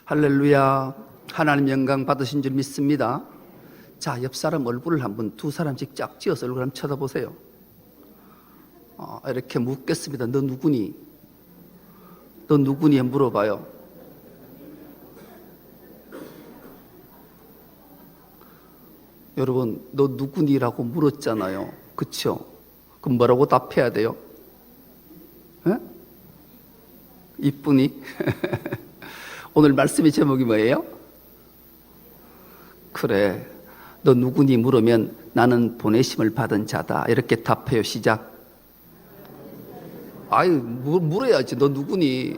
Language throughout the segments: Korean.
할렐루야. 하나님 영광 받으신 줄 믿습니다. 자, 옆 사람 얼굴을 한번 두 사람씩 쫙 쥐어서 얼굴 한번 쳐다보세요. 이렇게 묻겠습니다. 너 누구니? 너 누구니? 물어봐요. 여러분, 너 누구니라고 물었잖아요. 그쵸? 그럼 뭐라고 답해야 돼요? 에? 이쁘니? 오늘 말씀의 제목이 뭐예요? 그래, 너 누구니 물으면 나는 보내심을 받은 자다. 이렇게 답해요. 시작. 아유, 물어야지. 너 누구니?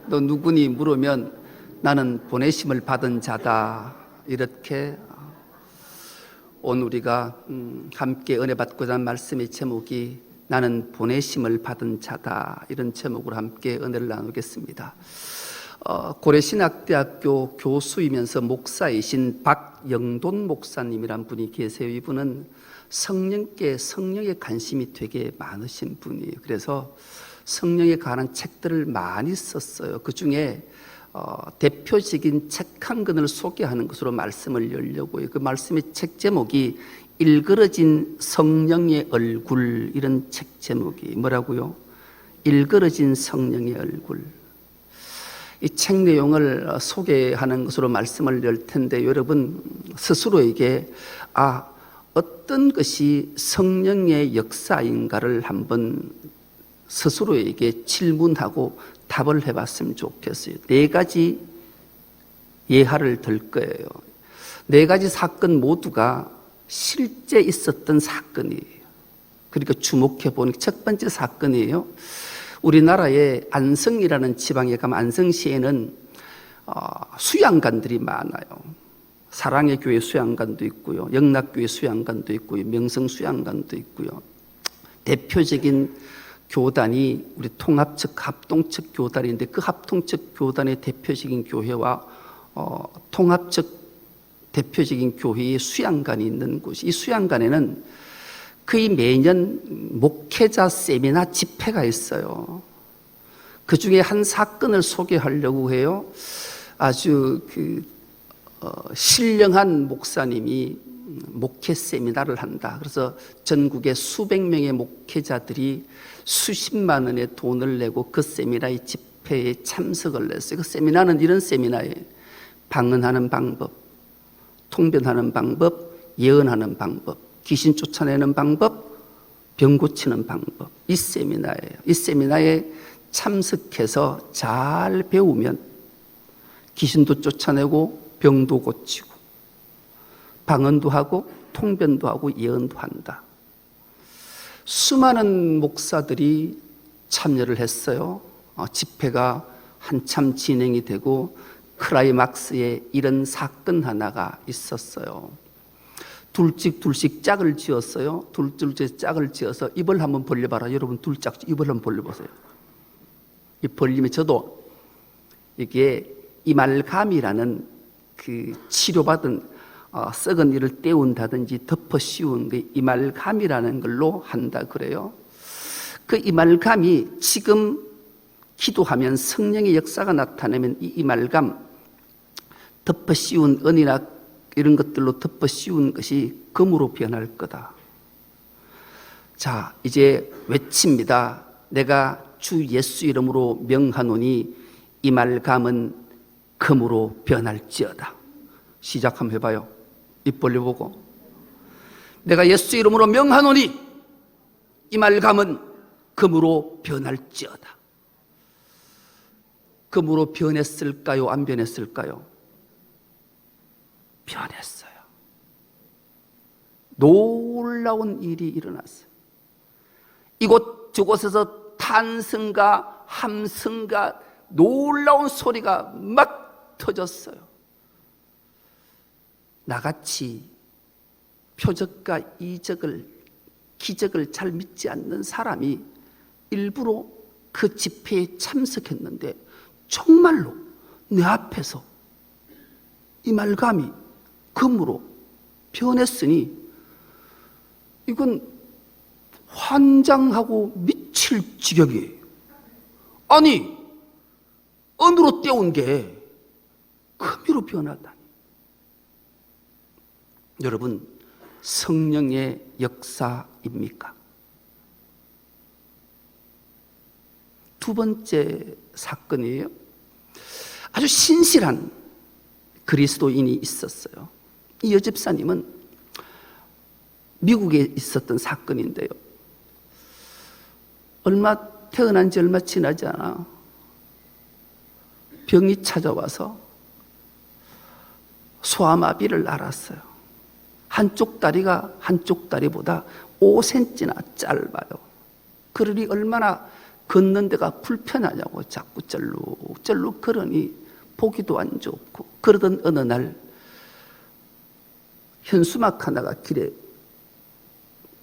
너 누구니 물으면 나는 보내심을 받은 자다. 이렇게 오늘 우리가 함께 은혜 받고자 하는 말씀의 제목이 나는 보내심을 받은 자다. 이런 제목으로 함께 은혜를 나누겠습니다. 고려신학대학교 교수이면서 목사이신 박영돈 목사님이란 분이 계세요. 이분은 성령에 관심이 되게 많으신 분이에요. 그래서 성령에 관한 책들을 많이 썼어요. 그 중에 대표적인 책 한 권을 소개하는 것으로 말씀을 열려고요. 그 말씀의 책 제목이 일그러진 성령의 얼굴. 이런 책 제목이 뭐라고요? 일그러진 성령의 얼굴. 이 책 내용을 소개하는 것으로 말씀을 열 텐데 여러분 스스로에게 어떤 것이 성령의 역사인가를 한번 스스로에게 질문하고 답을 해봤으면 좋겠어요. 4가지 예화를 들 거예요. 4가지 사건 모두가 실제 있었던 사건이에요. 그러니까 주목해 보는 첫 번째 사건이에요. 우리나라의 안성이라는 지방에 가면 안성시에는 수양관들이 많아요. 사랑의 교회 수양관도 있고요, 영락교회 수양관도 있고요, 명성 수양관도 있고요. 대표적인 교단이 우리 통합측 합동측 교단인데 그 합동측 교단의 대표적인 교회와 통합측 대표적인 교회의 수양관이 있는 곳이, 이 수양관에는 거의 매년 목회자 세미나 집회가 있어요. 그 중에 한 사건을 소개하려고 해요. 아주 신령한 목사님이 목회 세미나를 한다. 그래서 전국의 수백 명의 목회자들이 수십만 원의 돈을 내고 그 세미나의 집회에 참석을 했어요. 그 세미나는 이런 세미나예요. 방언하는 방법, 통변하는 방법, 예언하는 방법, 귀신 쫓아내는 방법, 병 고치는 방법. 이 세미나예요. 이 세미나에 참석해서 잘 배우면 귀신도 쫓아내고 병도 고치고 방언도 하고 통변도 하고 예언도 한다. 수많은 목사들이 참여를 했어요. 집회가 한참 진행이 되고 클라이막스에 이런 사건 하나가 있었어요. 둘씩 짝을 지었어요. 둘씩 짝을 지어서 입을 한번 벌려봐라. 여러분 입을 한번 벌려보세요. 이 벌리면 저도 이게 이말감이라는 그 치료받은 썩은 이를 떼운다든지 덮어 씌운 그 이말감이라는 걸로 한다 그래요. 그 이말감이 지금 기도하면 성령의 역사가 나타나면 이 이말감 덮어 씌운 은이나 이런 것들로 덮어 씌운 것이 금으로 변할 거다. 자, 이제 외칩니다. 내가 주 예수 이름으로 명하노니 이말감은 금으로 변할지어다. 시작 한번 해봐요. 입 벌려보고. 내가 예수 이름으로 명하노니 이말감은 금으로 변할지어다. 금으로 변했을까요? 안 변했을까요? 변했어요. 놀라운 일이 일어났어요. 이곳 저곳에서 탄성과 함성과 놀라운 소리가 막 터졌어요. 나같이 표적과 이적을 기적을 잘 믿지 않는 사람이 일부러 그 집회에 참석했는데 정말로 내 앞에서 이말감이 금으로 변했으니 이건 환장하고 미칠 지경이에요. 아니, 은으로 떼운 게 영으로 변하다니. 여러분, 성령의 역사입니까? 두 번째 사건이에요. 아주 신실한 그리스도인이 있었어요. 이 여집사님은 미국에 있었던 사건인데요. 태어난 지 얼마 지나지 않아 병이 찾아와서 소아마비를 앓았어요. 한쪽 다리가 한쪽 다리보다 5cm나 짧아요. 그러니 얼마나 걷는 데가 불편하냐고 자꾸 쩔룩쩔룩 걸으니 보기도 안 좋고. 그러던 어느 날 현수막 하나가 길에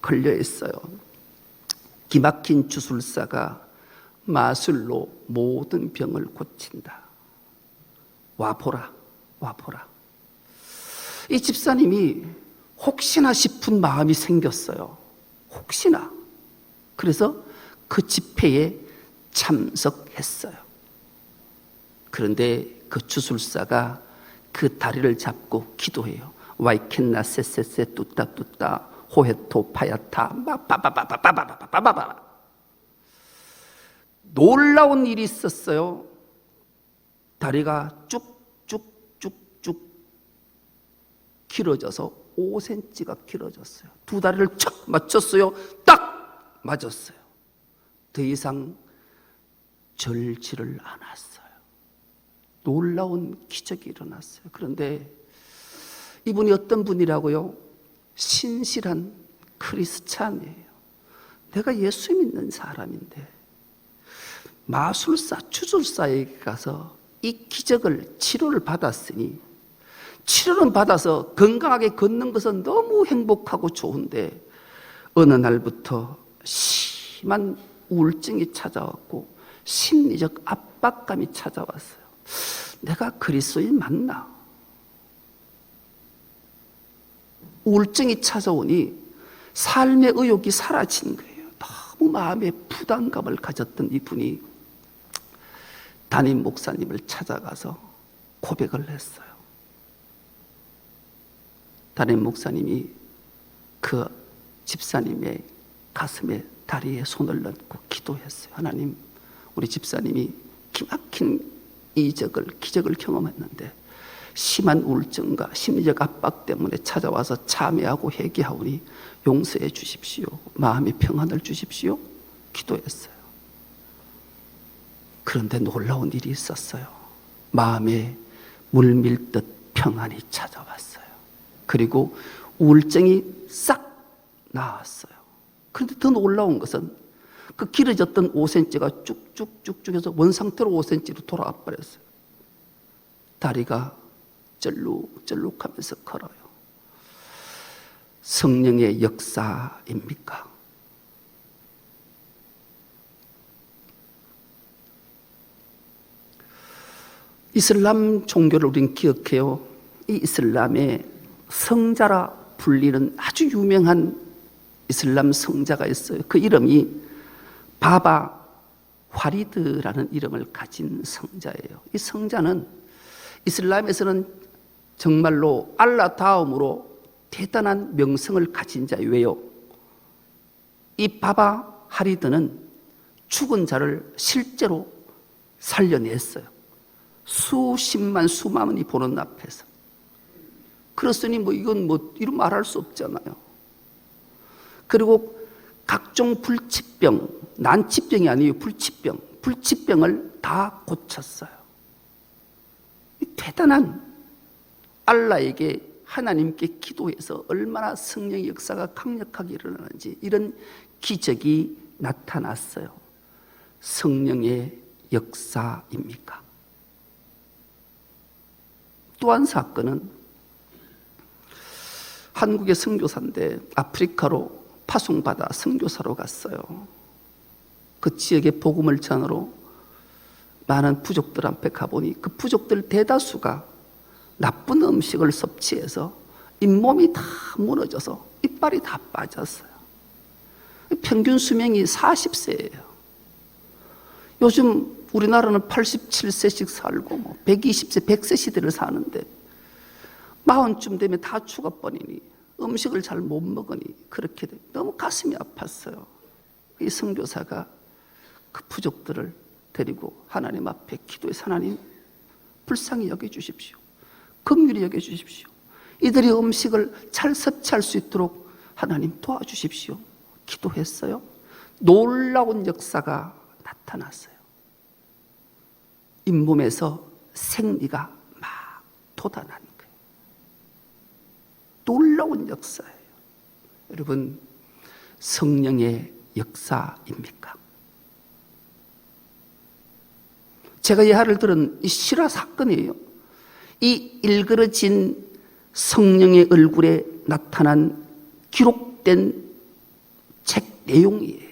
걸려 있어요. 기막힌 주술사가 마술로 모든 병을 고친다. 와보라, 와보라. 이 집사님이 혹시나 싶은 마음이 생겼어요. 혹시나. 그래서 그 집회에 참석했어요. 그런데 그 주술사가 그 다리를 잡고 기도해요. 와이켄나 세세세 뚜따뚜따 호헤토 파야타 마빠바바바바바바바바바. 놀라운 일이 있었어요. 다리가 쭉쭉쭉쭉 길어져서 5cm가 길어졌어요. 두 다리를 척 맞췄어요. 딱 맞았어요. 더 이상 절지를 않았어요. 놀라운 기적이 일어났어요. 그런데 이분이 어떤 분이라고요? 신실한 크리스찬이에요. 내가 예수 믿는 사람인데 마술사, 주술사에게 가서 이 기적을 치료를 받았으니 치료는 받아서 건강하게 걷는 것은 너무 행복하고 좋은데 어느 날부터 심한 우울증이 찾아왔고 심리적 압박감이 찾아왔어요. 내가 그리스도인 맞나? 우울증이 찾아오니 삶의 의욕이 사라진 거예요. 너무 마음에 부담감을 가졌던 이분이 담임 목사님을 찾아가서 고백을 했어요. 담임 목사님이 그 집사님의 가슴에 다리에 손을 얹고 기도했어요. 하나님, 우리 집사님이 기막힌 기적을 경험했는데 심한 우울증과 심리적 압박 때문에 찾아와서 참회하고 회개하오니 용서해 주십시오. 마음의 평안을 주십시오. 기도했어요. 그런데 놀라운 일이 있었어요. 마음에 물밀듯 평안이 찾아왔어요. 그리고 우울증이 싹 나았어요. 그런데 더 놀라운 것은 그 길어졌던 5cm가 쭉쭉쭉쭉 해서 원상태로 5cm로 돌아와 버렸어요. 다리가 쩔룩쩔룩하면서 걸어요. 성령의 역사입니까? 이슬람 종교를 우리는 기억해요. 이 이슬람의 성자라 불리는 아주 유명한 이슬람 성자가 있어요. 그 이름이 바바 화리드라는 이름을 가진 성자예요. 이 성자는 이슬람에서는 정말로 알라 다음으로 대단한 명성을 가진 자예요. 왜요? 이 바바 하리드는 죽은 자를 실제로 살려냈어요. 수십만 수만이 보는 앞에서. 그렇으니 이건 이런 말할 수 없잖아요. 그리고 각종 불치병, 난치병이 아니에요. 불치병을 다 고쳤어요. 대단한 알라에게 하나님께 기도해서 얼마나 성령의 역사가 강력하게 일어나는지 이런 기적이 나타났어요. 성령의 역사입니까? 또 한 사건은 한국의 선교사인데 아프리카로 파송받아 선교사로 갔어요. 그 지역의 복음을 전하러 많은 부족들 앞에 가보니 그 부족들 대다수가 나쁜 음식을 섭취해서 잇몸이 다 무너져서 이빨이 다 빠졌어요. 평균 수명이 40세예요. 요즘 우리나라는 87세씩 살고 120세, 100세 시대를 사는데 40쯤 되면 다 죽어버리니 음식을 잘 못 먹으니 그렇게 돼. 너무 가슴이 아팠어요. 이 선교사가 그 부족들을 데리고 하나님 앞에 기도해서 하나님 불쌍히 여겨주십시오. 긍휼히 여겨주십시오. 이들이 음식을 잘 섭취할 수 있도록 하나님 도와주십시오. 기도했어요. 놀라운 역사가 나타났어요. 잇몸에서 생리가 막 돋아나는 거예요. 놀라운 역사예요. 여러분, 성령의 역사입니까? 제가 예화를 들은 이 실화 사건이에요. 이 일그러진 성령의 얼굴에 나타난 기록된 책 내용이에요.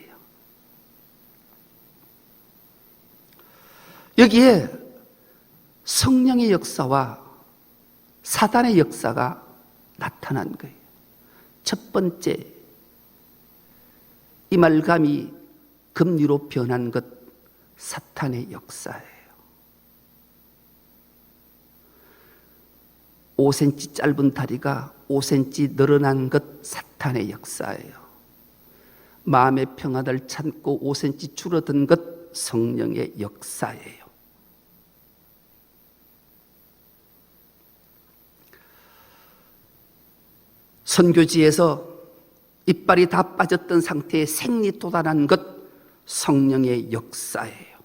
여기에 성령의 역사와 사단의 역사가 나타난 거예요. 첫 번째, 이 말감이 금리로 변한 것, 사탄의 역사예요. 5cm 짧은 다리가 5cm 늘어난 것, 사탄의 역사예요. 마음의 평안을 찾고 5cm 줄어든 것, 성령의 역사예요. 선교지에서 이빨이 다 빠졌던 상태에 생리 돋아난 것, 성령의 역사예요.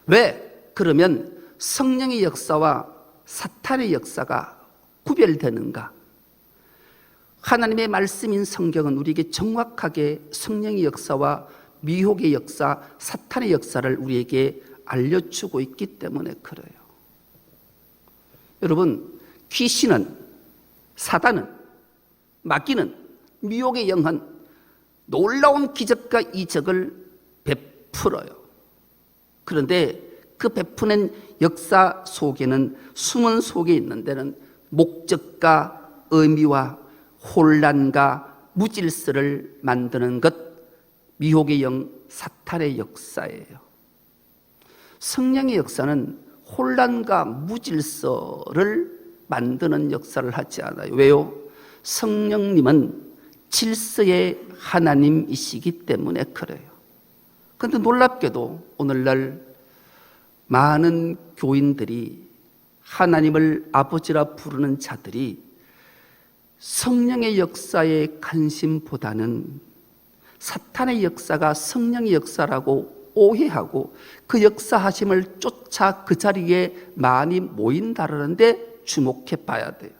왜? 그러면 성령의 역사와 사탄의 역사가 구별되는가? 하나님의 말씀인 성경은 우리에게 정확하게 성령의 역사와 미혹의 역사, 사탄의 역사를 우리에게 알려주고 있기 때문에 그래요. 여러분, 귀신은, 사단은, 마귀는, 미혹의 영은 놀라운 기적과 이적을 베풀어요. 그런데 그 베푸는 역사 속에는, 숨은 속에 있는 데는 목적과 의미와 혼란과 무질서를 만드는 것, 미혹의 영, 사탄의 역사예요. 성령의 역사는 혼란과 무질서를 만드는 역사를 하지 않아요. 왜요? 성령님은 질서의 하나님이시기 때문에 그래요. 그런데 놀랍게도 오늘날 많은 교인들이, 하나님을 아버지라 부르는 자들이 성령의 역사에 관심보다는 사탄의 역사가 성령의 역사라고 오해하고 그 역사하심을 쫓아 그 자리에 많이 모인다는데 주목해 봐야 돼요.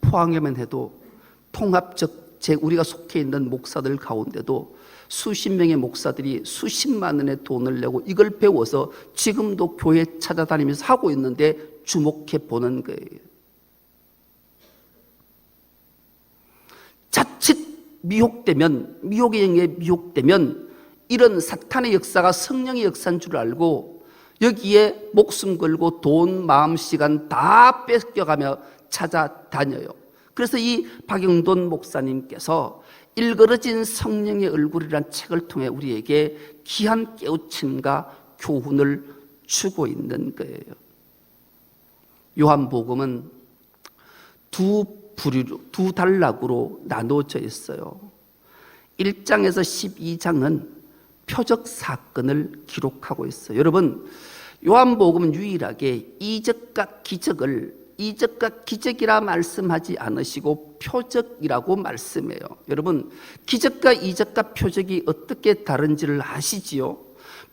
포항에만 해도 통합적 우리가 속해 있는 목사들 가운데도 수십 명의 목사들이 수십만 원의 돈을 내고 이걸 배워서 지금도 교회 찾아다니면서 하고 있는데 주목해 보는 거예요. 자칫 미혹되면, 미혹의 영에 미혹되면 이런 사탄의 역사가 성령의 역사인 줄 알고 여기에 목숨 걸고 돈, 마음, 시간 다 뺏겨가며 찾아다녀요. 그래서 이 박영돈 목사님께서 일그러진 성령의 얼굴이라는 책을 통해 우리에게 귀한 깨우침과 교훈을 주고 있는 거예요. 요한복음은 두 단락으로 나눠져 있어요. 1장에서 12장은 표적 사건을 기록하고 있어요. 여러분, 요한복음은 유일하게 이적과 기적이라 말씀하지 않으시고 표적이라고 말씀해요. 여러분, 기적과 이적과 표적이 어떻게 다른지를 아시지요?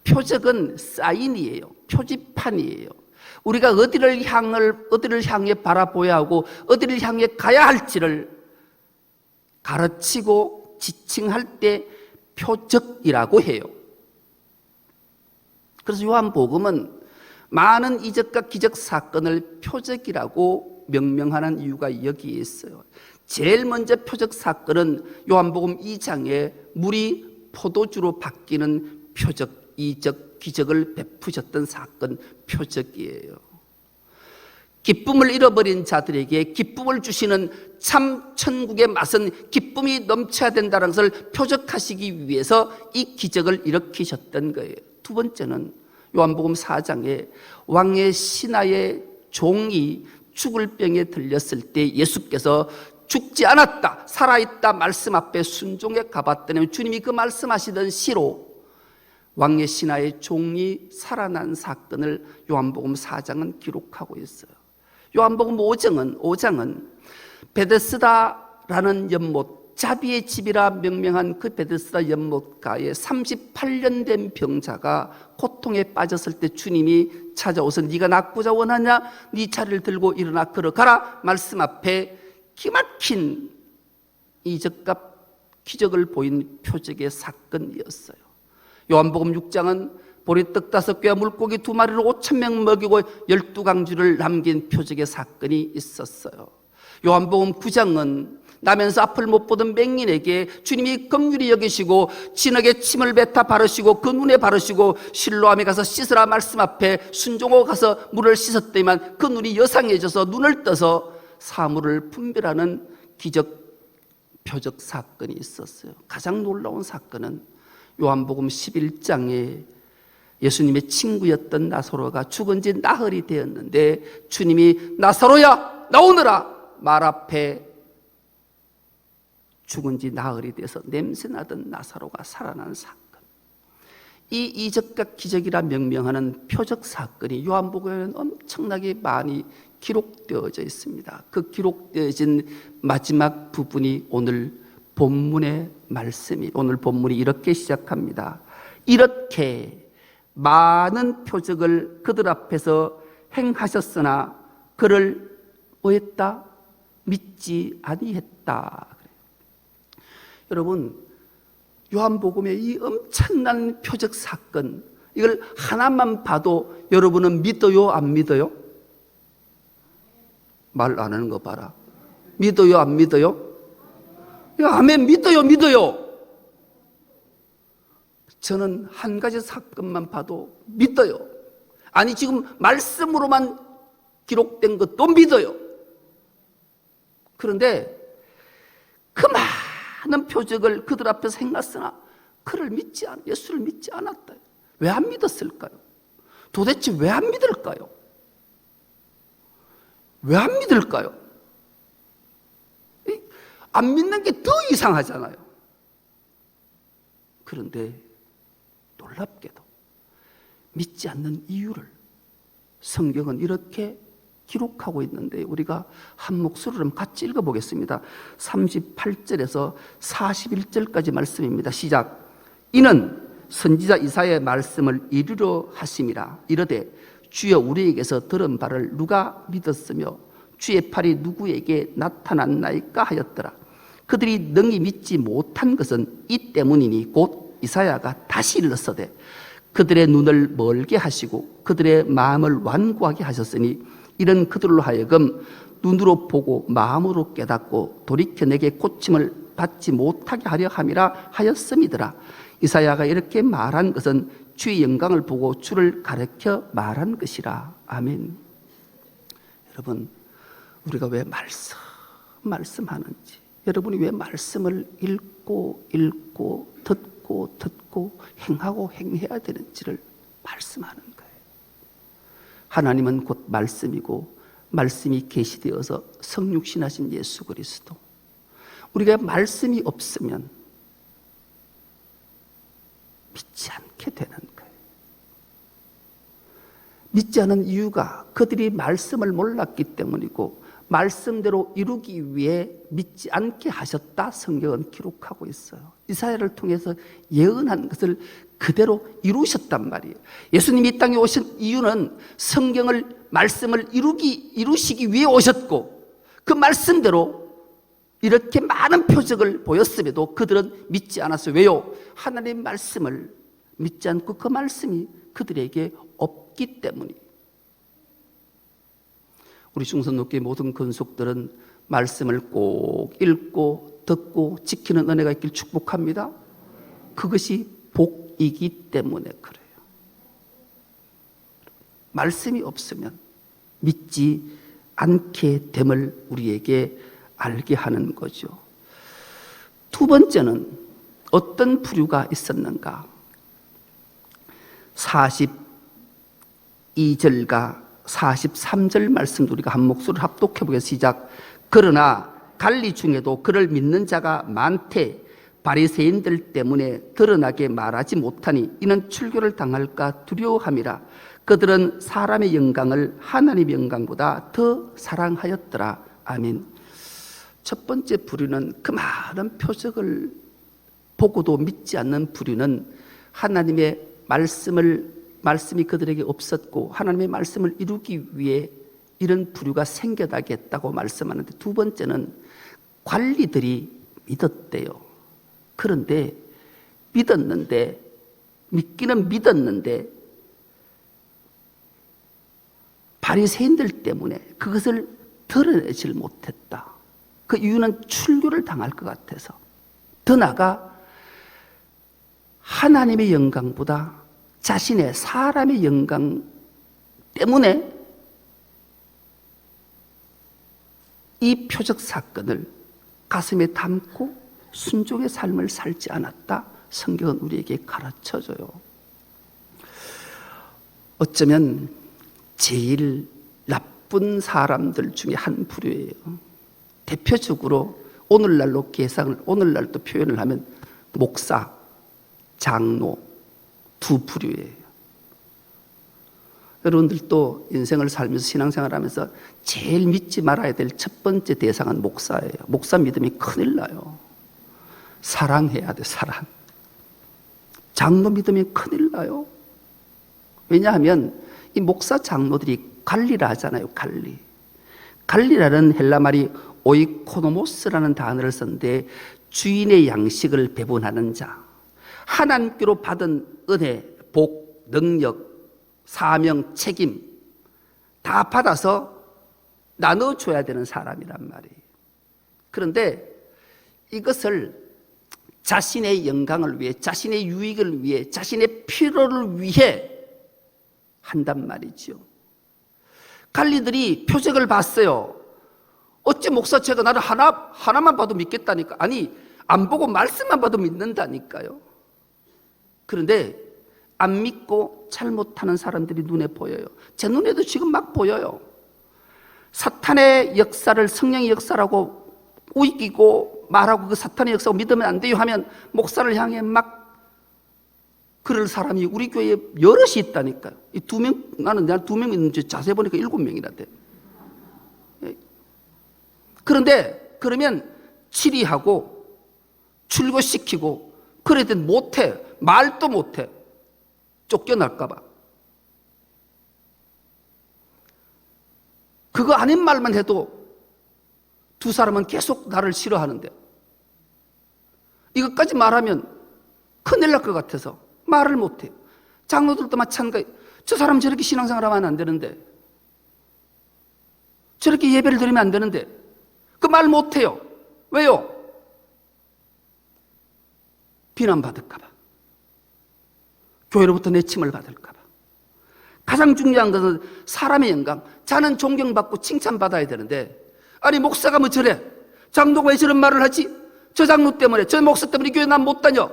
표적은 사인이에요. 표지판이에요. 우리가 어디를 향해 바라보아야 하고 어디를 향해 가야 할지를 가르치고 지칭할 때 표적이라고 해요. 그래서 요한복음은 많은 이적과 기적 사건을 표적이라고 명명하는 이유가 여기에 있어요. 제일 먼저 표적 사건은 요한복음 2장에 물이 포도주로 바뀌는 표적, 이적, 기적을 베푸셨던 사건, 표적이에요. 기쁨을 잃어버린 자들에게 기쁨을 주시는 참 천국의 맛은 기쁨이 넘쳐야 된다는 것을 표적하시기 위해서 이 기적을 일으키셨던 거예요. 두 번째는 요한복음 4장에 왕의 신하의 종이 죽을 병에 들렸을 때 예수께서 죽지 않았다, 살아있다 말씀 앞에 순종해 가봤더니 주님이 그 말씀하시던 시로 왕의 신하의 종이 살아난 사건을 요한복음 4장은 기록하고 있어요. 요한복음 5장은 베데스다라는 연못, 자비의 집이라 명명한 그 베데스다 연못가에 38년 된 병자가 고통에 빠졌을 때 주님이 찾아오서 네가 낫고자 원하냐? 네 자리를 들고 일어나 걸어가라 말씀 앞에 기막힌 이적과 기적을 보인 표적의 사건이었어요. 요한복음 6장은 보리떡 5개와 물고기 2마리로 5,000명 먹이고 12강주를 남긴 표적의 사건이 있었어요. 요한복음 9장은 나면서 앞을 못 보던 맹인에게 주님이 긍휼히 여기시고 진흙에 침을 뱉어 바르시고 그 눈에 바르시고 실로암에 가서 씻으라 말씀 앞에 순종하고 가서 물을 씻었더니만 그 눈이 여상해져서 눈을 떠서 사물을 분별하는 기적 표적 사건이 있었어요. 가장 놀라운 사건은 요한복음 11장에 예수님의 친구였던 나사로가 죽은 지 나흘이 되었는데 주님이 나사로야 나오너라 말 앞에 죽은 지 나흘이 돼서 냄새나던 나사로가 살아난 사건. 이 이적과 기적이라 명명하는 표적 사건이 요한복음에는 엄청나게 많이 기록되어져 있습니다. 그 기록되어진 마지막 부분이 오늘 본문의 말씀이, 오늘 본문이 이렇게 시작합니다. 이렇게 많은 표적을 그들 앞에서 행하셨으나 그를 뭐했다? 믿지 아니했다. 여러분, 요한복음의 이 엄청난 표적 사건, 이걸 하나만 봐도 여러분은 믿어요, 안 믿어요? 말 안 하는 거 봐라. 믿어요, 안 믿어요? 아멘, 믿어요, 믿어요. 저는 한 가지 사건만 봐도 믿어요. 아니, 지금 말씀으로만 기록된 것도 믿어요. 그런데 그 많은 표적을 그들 앞에서 행했으나 그를 예수를 믿지 않았다. 왜 안 믿었을까요? 도대체 왜 안 믿을까요? 왜 안 믿을까요? 안 믿는 게 더 이상하잖아요. 그런데 놀랍게도 믿지 않는 이유를 성경은 이렇게 기록하고 있는데 우리가 한 목소리로 같이 읽어보겠습니다. 38절에서 41절까지 말씀입니다. 시작. 이는 선지자 이사야의 말씀을 이루려 하심이라. 이르되 주여 우리에게서 들은 바를 누가 믿었으며 주의 팔이 누구에게 나타났나이까 하였더라. 그들이 능히 믿지 못한 것은 이 때문이니 곧 이사야가 다시 일렀으되 그들의 눈을 멀게 하시고 그들의 마음을 완고하게 하셨으니 이런 그들로 하여금 눈으로 보고 마음으로 깨닫고 돌이켜 내게 고침을 받지 못하게 하려 함이라 하였음이더라. 이사야가 이렇게 말한 것은 주의 영광을 보고 주를 가르쳐 말한 것이라. 아멘. 여러분, 우리가 왜 말씀하는지, 여러분이 왜 말씀을 읽고 듣고 행하고 행해야 되는지를 말씀하는 거예요. 하나님은 곧 말씀이고 말씀이 계시되어서 성육신하신 예수 그리스도. 우리가 말씀이 없으면 믿지 않게 되는 거예요. 믿지 않은 이유가 그들이 말씀을 몰랐기 때문이고 말씀대로 이루기 위해 믿지 않게 하셨다 성경은 기록하고 있어요. 이사야를 통해서 예언한 것을 그대로 이루셨단 말이에요. 예수님이 이 땅에 오신 이유는 말씀을 이루시기 위해 오셨고 그 말씀대로 이렇게 많은 표적을 보였음에도 그들은 믿지 않았어요. 왜요? 하나님의 말씀을 믿지 않고 그 말씀이 그들에게 없기 때문이에요. 우리 중선교회 모든 건속들은 말씀을 꼭 읽고 듣고 지키는 은혜가 있길 축복합니다. 그것이 복이기 때문에 그래요. 말씀이 없으면 믿지 않게 됨을 우리에게 알게 하는 거죠. 두 번째는 어떤 부류가 있었는가? 42절과 43절 말씀도 우리가 한 목소리를 합독해 보겠습니다. 시작. 그러나 관리 중에도 그를 믿는 자가 많되 바리새인들 때문에 드러나게 말하지 못하니 이는 출교를 당할까 두려워함이라. 그들은 사람의 영광을 하나님의 영광보다 더 사랑하였더라. 아멘. 첫 번째 부류는 그 많은 표적을 보고도 믿지 않는 부류는 하나님의 말씀이 그들에게 없었고 하나님의 말씀을 이루기 위해 이런 부류가 생겨나게 했다고 말씀하는데, 두 번째는 관리들이 믿었대요. 그런데 믿기는 믿었는데 바리새인들 때문에 그것을 드러내질 못했다. 그 이유는 출교를 당할 것 같아서. 더 나아가 하나님의 영광보다 자신의 사람의 영광 때문에 이 표적 사건을 가슴에 담고 순종의 삶을 살지 않았다. 성경은 우리에게 가르쳐줘요. 어쩌면 제일 나쁜 사람들 중에 한 부류예요. 대표적으로 오늘날로 오늘날도 표현을 하면 목사, 장로 두 부류예요. 여러분들도 인생을 살면서 신앙생활을 하면서 제일 믿지 말아야 될 첫 번째 대상은 목사예요. 목사 믿으면 큰일 나요. 사랑해야 돼, 사랑. 장로 믿으면 큰일 나요. 왜냐하면 이 목사 장로들이 관리를 하잖아요. 관리라는 헬라 말이 오이코노모스라는 단어를 썼는데 주인의 양식을 배분하는 자, 하나님께로 받은 은혜, 복, 능력, 사명, 책임 다 받아서 나눠줘야 되는 사람이란 말이에요. 그런데 이것을 자신의 영광을 위해, 자신의 유익을 위해, 자신의 필요를 위해 한단 말이죠. 관리들이 표적을 봤어요. 어찌 목사체가 나를 하나만 봐도 믿겠다니까. 아니, 안 보고 말씀만 봐도 믿는다니까요. 그런데 안 믿고 잘못하는 사람들이 눈에 보여요. 제 눈에도 지금 막 보여요. 사탄의 역사를 성령의 역사라고 우기고 말하고 그 사탄의 역사を믿으면 안 돼요 하면 목사를 향해 막 그럴 사람이 우리 교회에 여럿이 있다니까요. 이 두 명, 내가 두 명 있는지 자세히 보니까 7명이나 돼. 그런데 그러면 치리하고 출교시키고 그래도 못해. 말도 못해. 쫓겨날까봐. 그거 아닌 말만 해도 두 사람은 계속 나를 싫어하는데 이것까지 말하면 큰일 날 것 같아서 말을 못해요. 장로들도 마찬가지. 저 사람 저렇게 신앙생활하면 안 되는데, 저렇게 예배를 드리면 안 되는데 그 말 못해요. 왜요? 비난받을까 봐. 교회로부터 내침을 받을까 봐. 가장 중요한 것은 사람의 영광. 자는 존경받고 칭찬받아야 되는데, 아니 목사가 뭐 저래, 장로가 왜 저런 말을 하지? 저 장로 때문에, 저 목사 때문에 교회 난 못 다녀.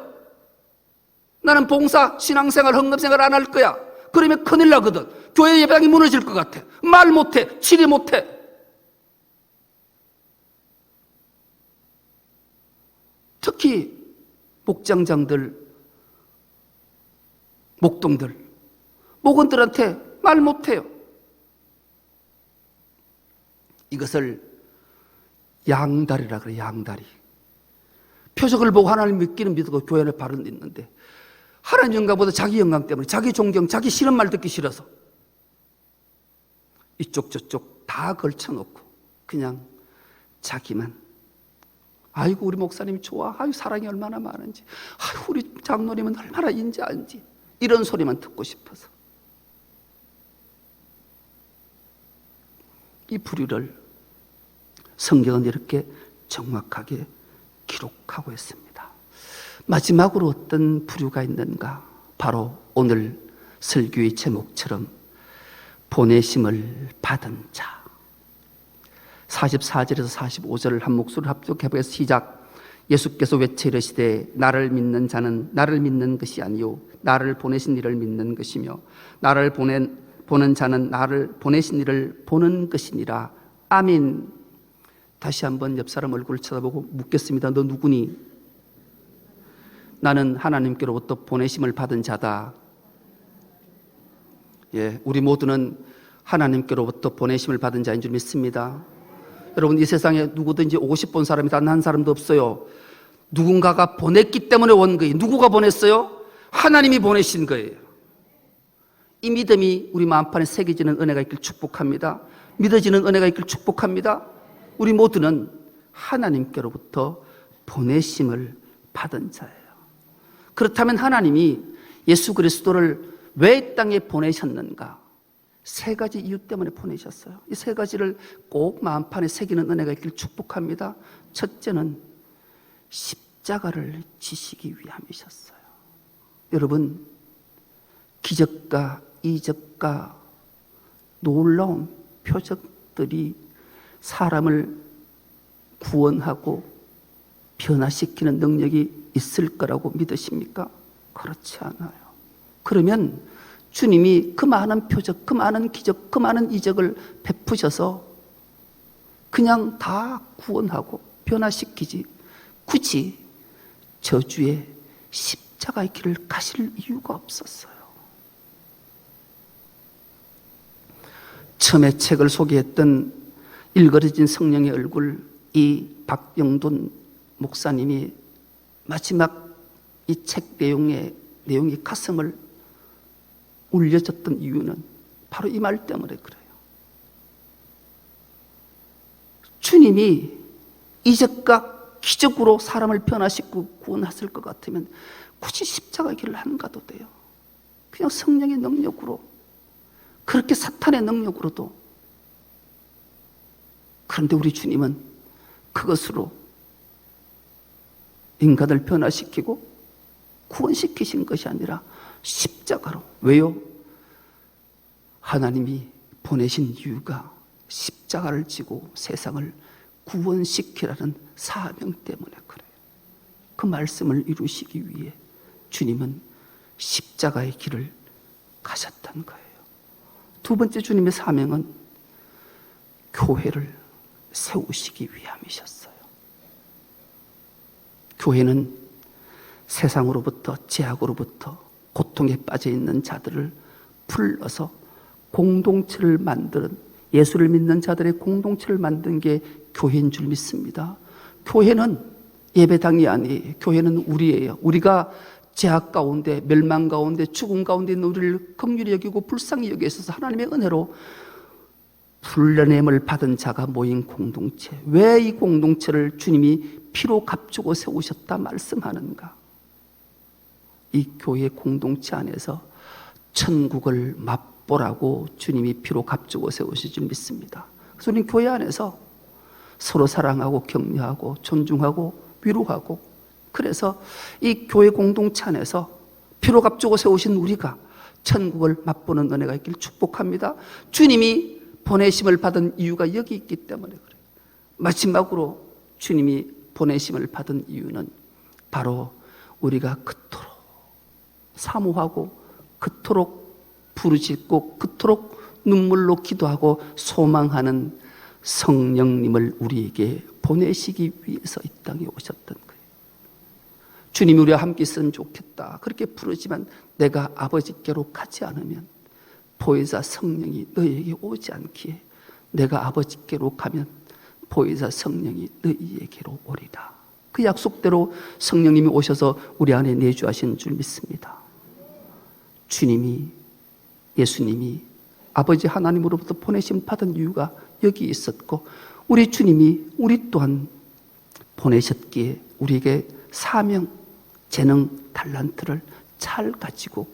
나는 봉사, 신앙생활, 헌금생활 안 할 거야. 그러면 큰일 나거든. 교회 예배당이 무너질 것 같아. 말 못해, 치리 못해. 특히 목장장들, 목동들, 목원들한테 말 못해요. 이것을 양다리라 그래. 양다리. 표적을 보고 하나님 믿기는 믿고 교회를 바른 있는데 하나님 영광보다 자기 영광 때문에, 자기 존경, 자기 싫은 말 듣기 싫어서 이쪽 저쪽 다 걸쳐놓고 그냥 자기만, 아이고 우리 목사님이 좋아, 아유 사랑이 얼마나 많은지, 아유 우리 장로님은 얼마나 인자한지, 이런 소리만 듣고 싶어서 이 부류를 성경은 이렇게 정확하게 기록하고 있습니다. 마지막으로 어떤 부류가 있는가? 바로 오늘 설교의 제목처럼 보내심을 받은 자. 44절에서 45절을 한 목소리로 합독해보겠습니다. 시작. 예수께서 외쳐 이르시되 나를 믿는 자는 나를 믿는 것이 아니요 나를 보내신 이를 믿는 것이며 나를 보는 자는 나를 보내신 이를 보는 것이니라. 아멘. 다시 한번 옆 사람 얼굴을 쳐다보고 묻겠습니다. 너 누구니? 나는 하나님께로부터 보내심을 받은 자다. 예, 우리 모두는 하나님께로부터 보내심을 받은 자인 줄 믿습니다. 여러분, 이 세상에 누구든지 오고 싶은 사람이 단 한 사람도 없어요. 누군가가 보냈기 때문에 온 거예요. 누구가 보냈어요? 하나님이 보내신 거예요. 이 믿음이 우리 마음판에 새겨지는 은혜가 있길 축복합니다. 믿어지는 은혜가 있길 축복합니다. 우리 모두는 하나님께로부터 보내심을 받은 자예요. 그렇다면 하나님이 예수 그리스도를 왜 이 땅에 보내셨는가? 세 가지 이유 때문에 보내셨어요. 이 세 가지를 꼭 마음판에 새기는 은혜가 있길 축복합니다. 첫째는 십자가를 지시기 위함이셨어요. 여러분, 기적과 이적과 놀라운 표적들이 사람을 구원하고 변화시키는 능력이 있을 거라고 믿으십니까? 그렇지 않아요. 그러면 주님이 그 많은 표적, 그 많은 기적, 그 많은 이적을 베푸셔서 그냥 다 구원하고 변화시키지 굳이 저주의 십자가의 길을 가실 이유가 없었어요. 처음에 책을 소개했던 일그러진 성령의 얼굴, 이 박영돈 목사님이 마지막 이 책 내용이 가슴을 울려졌던 이유는 바로 이 말 때문에 그래요. 주님이 이적과 기적으로 사람을 변화시키고 구원하실 것 같으면 굳이 십자가의 길을 안 가도 돼요. 그냥 성령의 능력으로, 그렇게 사탄의 능력으로도. 그런데 우리 주님은 그것으로 인간을 변화시키고 구원시키신 것이 아니라 십자가로. 왜요? 하나님이 보내신 이유가 십자가를 지고 세상을 구원시키라는 사명 때문에 그래요. 그 말씀을 이루시기 위해 주님은 십자가의 길을 가셨던 거예요. 두 번째 주님의 사명은 교회를 세우시기 위함이셨어요. 교회는 세상으로부터, 죄악으로부터 고통에 빠져 있는 자들을 불러서 공동체를 만드는, 예수를 믿는 자들의 공동체를 만든 게 교회인 줄 믿습니다. 교회는 예배당이 아니에요. 교회는 우리예요. 우리가 죄악 가운데, 멸망 가운데, 죽음 가운데 있는 우리를 긍휼히 여기고 불쌍히 여겨 있어서 하나님의 은혜로 불러냄을 받은 자가 모인 공동체. 왜 이 공동체를 주님이 피로 값주고 세우셨다 말씀하는가? 이 교회 공동체 안에서 천국을 맛보라고 주님이 피로 값주고 세우실 줄 믿습니다. 그래서 우리는 교회 안에서 서로 사랑하고 격려하고 존중하고 위로하고, 그래서 이 교회 공동체 안에서 피로 값주고 세우신 우리가 천국을 맛보는 은혜가 있길 축복합니다. 주님이 보내심을 받은 이유가 여기 있기 때문에 그래요. 마지막으로 주님이 보내심을 받은 이유는 바로 우리가 그토록 사모하고 그토록 부르짖고 그토록 눈물로 기도하고 소망하는 성령님을 우리에게 보내시기 위해서 이 땅에 오셨던 거예요. 주님이 우리와 함께 있으면 좋겠다 그렇게 부르지만 내가 아버지께로 가지 않으면 보혜사 성령이 너희에게 오지 않기에 내가 아버지께로 가면 보혜사 성령이 너희에게로 오리라. 그 약속대로 성령님이 오셔서 우리 안에 내주하신 줄 믿습니다. 주님이, 예수님이 아버지 하나님으로부터 보내심 받은 이유가 여기 있었고, 우리 주님이 우리 또한 보내셨기에 우리에게 사명, 재능, 달란트를 잘 가지고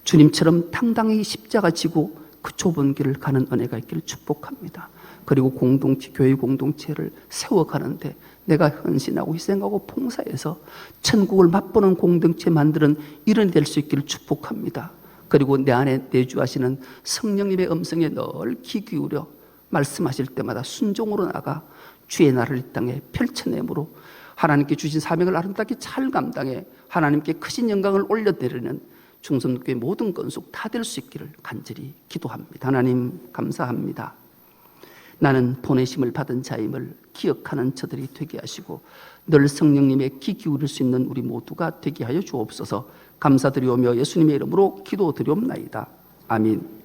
주님처럼 당당히 십자가 지고 그 좁은 길을 가는 은혜가 있기를 축복합니다. 그리고 공동체, 교회 공동체를 세워가는데 내가 헌신하고 희생하고 봉사해서 천국을 맛보는 공동체 만드는 일원이 될 수 있기를 축복합니다. 그리고 내 안에 내주하시는 성령님의 음성에 늘 귀 기울여 말씀하실 때마다 순종으로 나가 주의 나라를 이 땅에 펼쳐내므로 하나님께 주신 사명을 아름답게 잘 감당해 하나님께 크신 영광을 올려드리는 충성교회 모든 건속 다 될 수 있기를 간절히 기도합니다. 하나님 감사합니다. 나는 보내심을 받은 자임을 기억하는 저들이 되게 하시고 늘 성령님의 귀 기울일 수 있는 우리 모두가 되게 하여 주옵소서. 감사드리오며 예수님의 이름으로 기도드리옵나이다. 아멘.